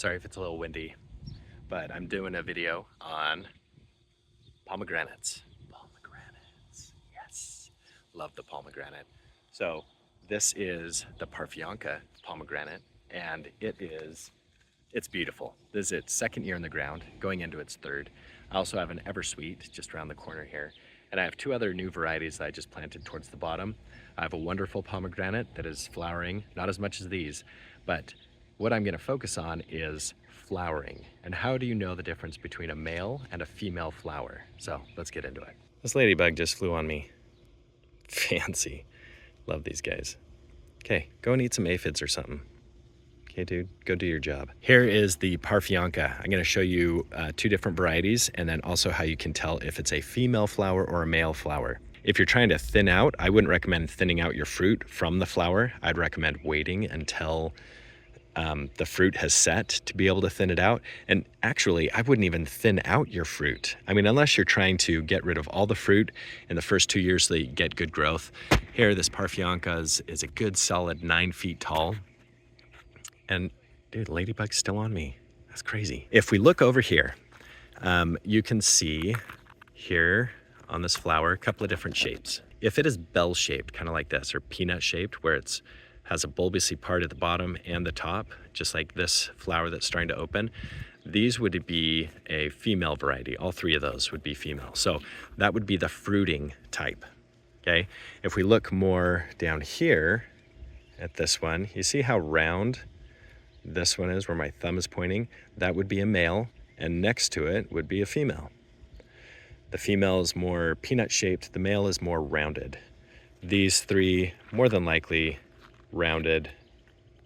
Sorry if it's a little windy, but I'm doing a video on pomegranates. Pomegranates, yes. Love the pomegranate. So this is the Parfianka pomegranate, and it's beautiful. This is its second year in the ground, going into its third. I also have an Eversweet just around the corner here. And I have two other new varieties that I just planted towards the bottom. I have a wonderful pomegranate that is flowering, not as much as these, but what I'm gonna focus on is flowering. And how do you know the difference between a male and a female flower? So let's get into it. This ladybug just flew on me. Fancy. Love these guys. Okay, go and eat some aphids or something. Okay, dude, go do your job. Here is the Parfianka. I'm gonna show you two different varieties and then also how you can tell if it's a female flower or a male flower. If you're trying to thin out, I wouldn't recommend thinning out your fruit from the flower. I'd recommend waiting until the fruit has set to be able to thin it out. And actually, I wouldn't even thin out your fruit. I mean, unless you're trying to get rid of all the fruit in the first 2 years so that you get good growth. Here, this Parfianka is a good solid 9 feet tall. And dude, ladybug's still on me. That's crazy. If we look over here, you can see here on this flower a couple of different shapes. If it is bell-shaped, kind of like this, or peanut-shaped, where it's has a bulbousy part at the bottom and the top, just like this flower that's starting to open, these would be a female variety. All three of those would be female. So that would be the fruiting type, okay? If we look more down here at this one, you see how round this one is where my thumb is pointing? That would be a male, and next to it would be a female. The female is more peanut shaped, the male is more rounded. These three, more than likely, rounded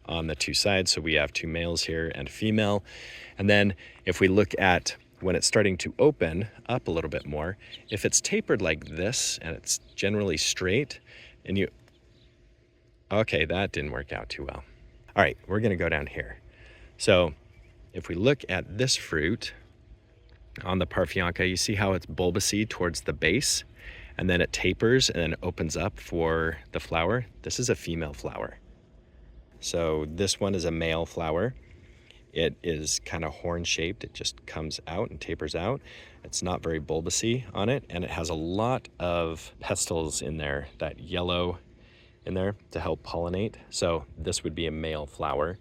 on the two sides. So we have two males here and a female. And then if we look at when it's starting to open up a little bit more, if it's tapered like this and it's generally straight and you, okay, that didn't work out too well. All right, we're gonna go down here. So if we look at this fruit on the Parfianka, you see how it's bulbousy towards the base, and then it tapers and then opens up for the flower. This is a female flower. So this one is a male flower. It is kind of horn shaped. It just comes out and tapers out. It's not very bulbousy on it, and it has a lot of pestils in there, that yellow in there to help pollinate. So this would be a male flower.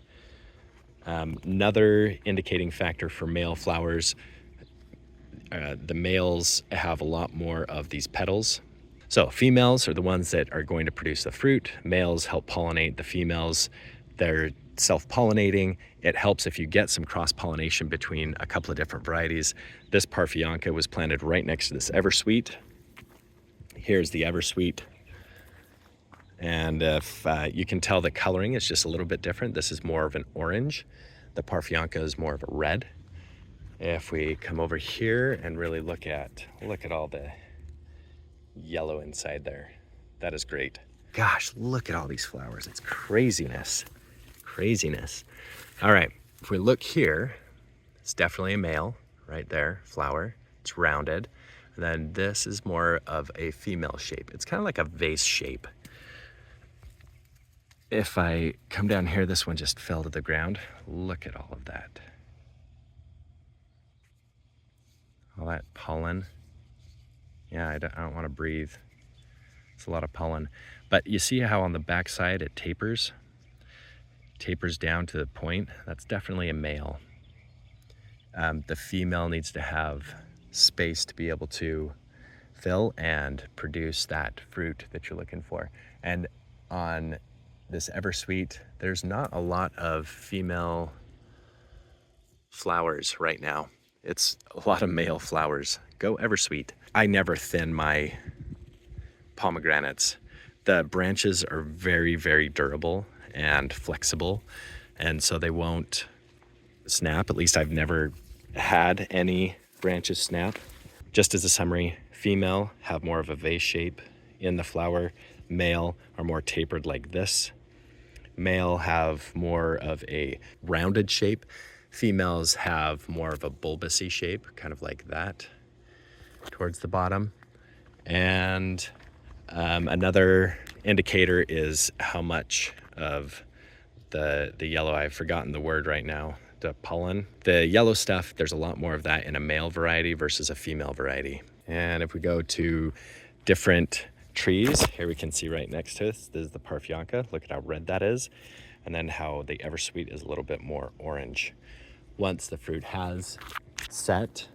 Another indicating factor for male flowers, the males have a lot more of these petals. So females are the ones that are going to produce the fruit. Males help pollinate. The females, they're self-pollinating. It helps if you get some cross-pollination between a couple of different varieties. This Parfianka was planted right next to this Eversweet. Here's the Eversweet. And if you can tell the coloring is just a little bit different. This is more of an orange. The Parfianka is more of a red. If we come over here and really look at all the yellow inside there, that is great. Gosh, look at all these flowers. It's craziness, craziness. All right, if we look here, it's definitely a male right there, flower. It's rounded. And then this is more of a female shape. It's kind of like a vase shape. If I come down here, this one just fell to the ground. Look at all of that. All that pollen. Yeah, I don't want to breathe. It's a lot of pollen. But you see how on the back side it tapers down to the point? That's definitely a male. The female needs to have space to be able to fill and produce that fruit that you're looking for. And on this Eversweet, there's not a lot of female flowers right now. It's a lot of male flowers. Go Eversweet. I never thin my pomegranates. The branches are very, very durable and flexible, and so they won't snap. At least I've never had any branches snap. Just as a summary, female have more of a vase shape in the flower. Male are more tapered like this. Male have more of a rounded shape. Females have more of a bulbousy shape, kind of like that, towards the bottom. And another indicator is how much of the yellow, I've forgotten the word right now, the pollen. The yellow stuff, there's a lot more of that in a male variety versus a female variety. And if we go to different trees, here we can see right next to us, this is the Parfianka. Look at how red that is. And then how the Eversweet is a little bit more orange. Once the fruit has set,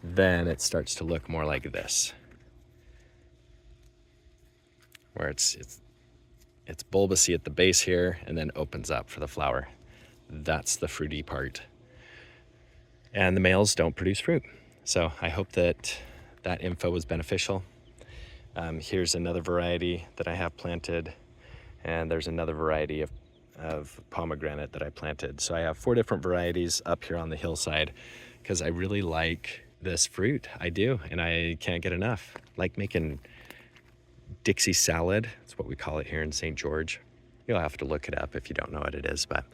then it starts to look more like this, where it's bulbousy at the base here and then opens up for the flower. That's the fruity part. And the males don't produce fruit. So I hope that that info was beneficial. Here's another variety that I have planted, and there's another variety of pomegranate that I planted. So I have 4 different varieties up here on the hillside because I really like this fruit. I do, and I can't get enough. Like making Dixie salad. That's what we call it here in St. George. You'll have to look it up if you don't know what it is. But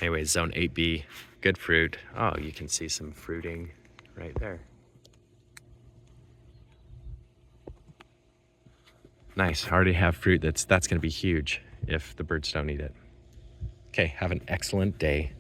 anyway, zone 8B, good fruit. Oh, you can see some fruiting right there. Nice, I already have fruit that's gonna be huge if the birds don't eat it. Okay, have an excellent day.